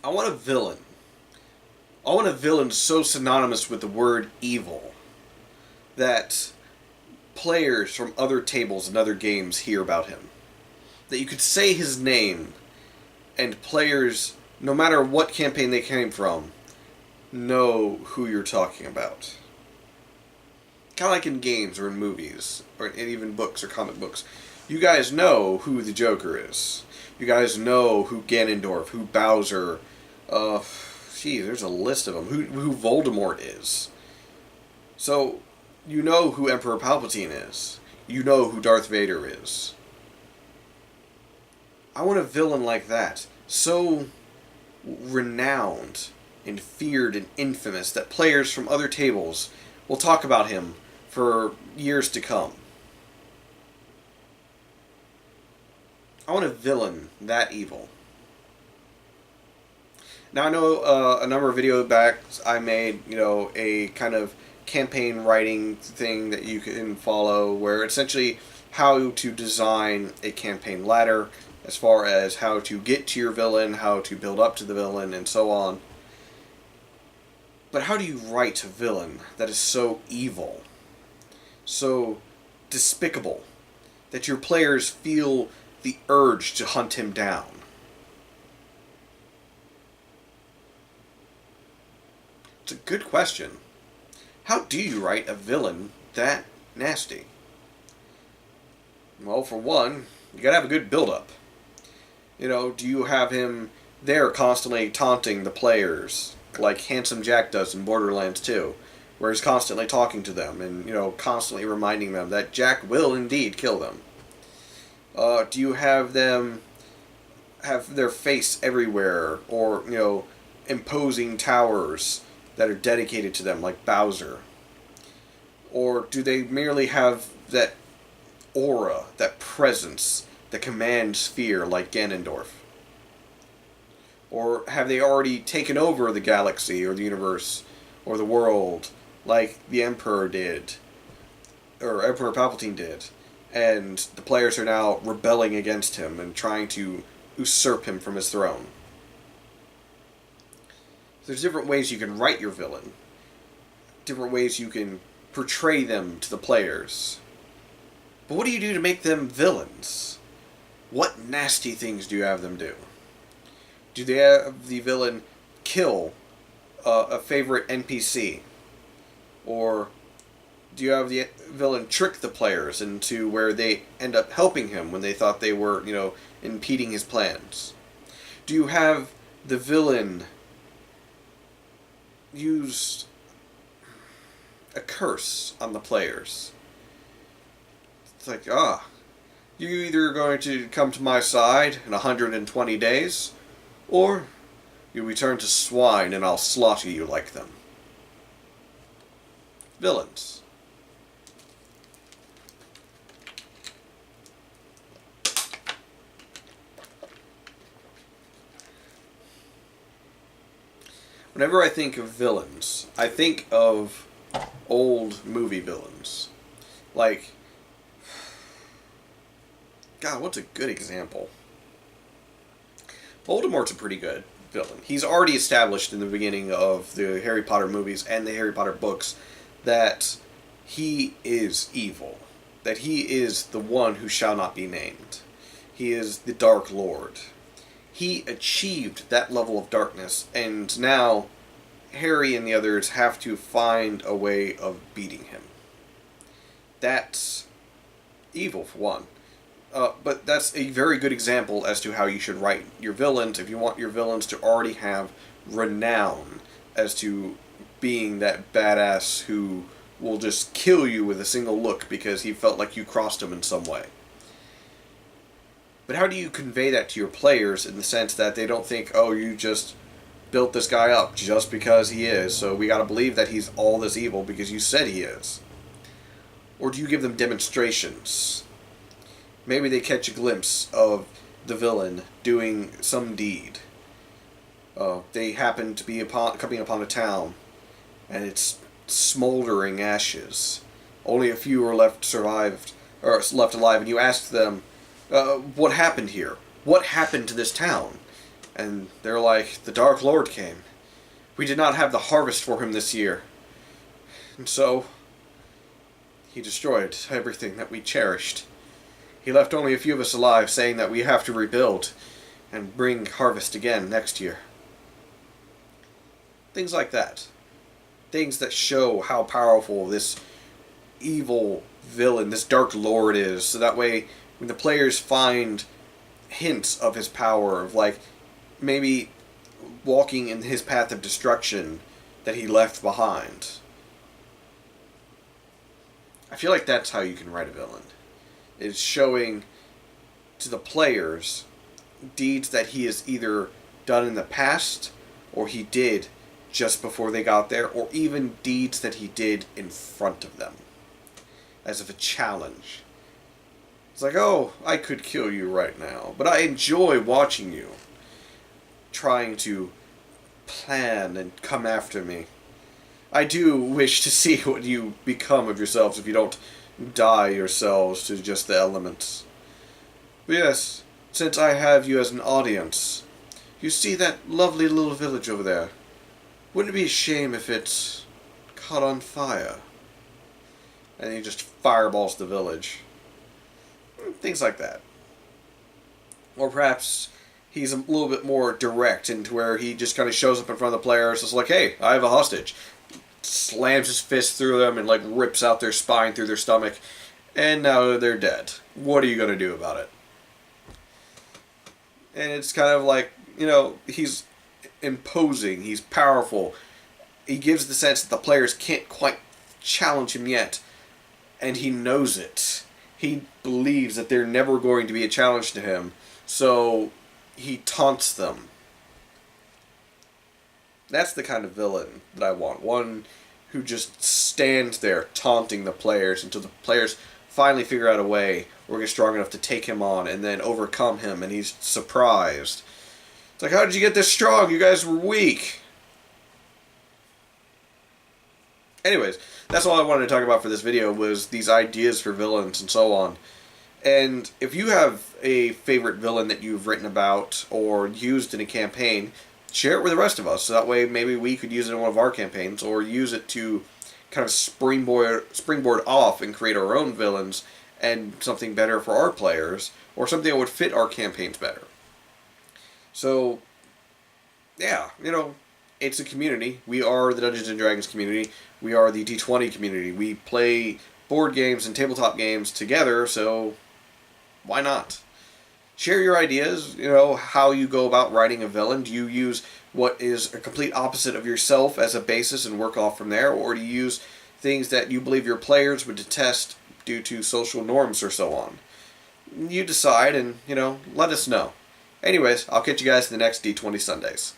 I want a villain. I want a villain so synonymous with the word evil that players from other tables and other games hear about him. That you could say his name, and players, no matter what campaign they came from, know who you're talking about. Kind of like in games or in movies, or in even books or comic books. You guys know who the Joker is. You guys know who Ganondorf, who Bowser, there's a list of them. Who Voldemort is. So, you know who Emperor Palpatine is. You know who Darth Vader is. I want a villain like that. So renowned and feared and infamous that players from other tables will talk about him for years to come. I want a villain that evil. Now I know a number of video backs I made, a kind of campaign writing thing that you can follow where essentially how to design a campaign ladder as far as how to get to your villain, how to build up to the villain, and so on. But how do you write a villain that is so evil, so despicable, that your players feel the urge to hunt him down? It's a good question. How do you write a villain that nasty? Well, for one, you gotta have a good build-up. Do you have him there constantly taunting the players, like Handsome Jack does in Borderlands 2, where he's constantly talking to them and, constantly reminding them that Jack will indeed kill them? Do you have them have their face everywhere, or, imposing towers that are dedicated to them, like Bowser? Or do they merely have that aura, that presence, that commands fear, like Ganondorf? Or have they already taken over the galaxy, or the universe, or the world, like the Emperor did, or Emperor Palpatine did, and the players are now rebelling against him and trying to usurp him from his throne? There's different ways you can write your villain, different ways you can portray them to the players. But what do you do to make them villains? What nasty things do you have them do? Do they have the villain kill a favorite NPC? Or do you have the villain trick the players into where they end up helping him when they thought they were, impeding his plans? Do you have the villain use a curse on the players? It's like, you're either going to come to my side in 120 days, or you return to swine and I'll slaughter you like them. Villains. Whenever I think of villains, I think of old movie villains. Like, God, what's a good example? Voldemort's a pretty good villain. He's already established in the beginning of the Harry Potter movies and the Harry Potter books that he is evil. That he is the one who shall not be named. He is the Dark Lord. He achieved that level of darkness, and now Harry and the others have to find a way of beating him. That's evil, for one. But that's a very good example as to how you should write your villains if you want your villains to already have renown as to being that badass who will just kill you with a single look because he felt like you crossed him in some way. But how do you convey that to your players in the sense that they don't think, oh, you just built this guy up just because he is, so we gotta believe that he's all this evil because you said he is? Or do you give them demonstrations? Maybe they catch a glimpse of the villain doing some deed. They happen to be coming upon a town, and it's smoldering ashes. Only a few are left alive, and you ask them, what happened here? What happened to this town? And they're like, the Dark Lord came. We did not have the harvest for him this year. And so, he destroyed everything that we cherished. He left only a few of us alive, saying that we have to rebuild and bring harvest again next year. Things like that. Things that show how powerful this evil villain, this Dark Lord is, so that way when the players find hints of his power, of like maybe walking in his path of destruction that he left behind. I feel like that's how you can write a villain. It's showing to the players deeds that he has either done in the past or he did just before they got there, or even deeds that he did in front of them as of a challenge. It's like, oh, I could kill you right now, but I enjoy watching you trying to plan and come after me. I do wish to see what you become of yourselves if you don't die yourselves to just the elements. But yes, since I have you as an audience, you see that lovely little village over there? Wouldn't it be a shame if it caught on fire? And he just fireballs the village. Things like that. Or perhaps he's a little bit more direct into where he just kind of shows up in front of the players. It's like, hey, I have a hostage. Slams his fist through them and like rips out their spine through their stomach. And now they're dead. What are you going to do about it? And it's kind of like, you know, he's imposing, he's powerful. He gives the sense that the players can't quite challenge him yet. And he knows it. He believes that they're never going to be a challenge to him. So he taunts them. That's the kind of villain that I want. One who just stands there taunting the players until the players finally figure out a way or get strong enough to take him on and then overcome him, and he's surprised. It's like, how did you get this strong? You guys were weak. Anyways, that's all I wanted to talk about for this video, was these ideas for villains and so on. And if you have a favorite villain that you've written about or used in a campaign, share it with the rest of us, so that way maybe we could use it in one of our campaigns, or use it to kind of springboard off and create our own villains and something better for our players, or something that would fit our campaigns better. So, yeah, you know, it's a community. We are the Dungeons & Dragons community. We are the D20 community. We play board games and tabletop games together, so why not? Share your ideas, you know, how you go about writing a villain. Do you use what is a complete opposite of yourself as a basis and work off from there? Or do you use things that you believe your players would detest due to social norms or so on? You decide and, you know, let us know. Anyways, I'll catch you guys in the next D20 Sundays.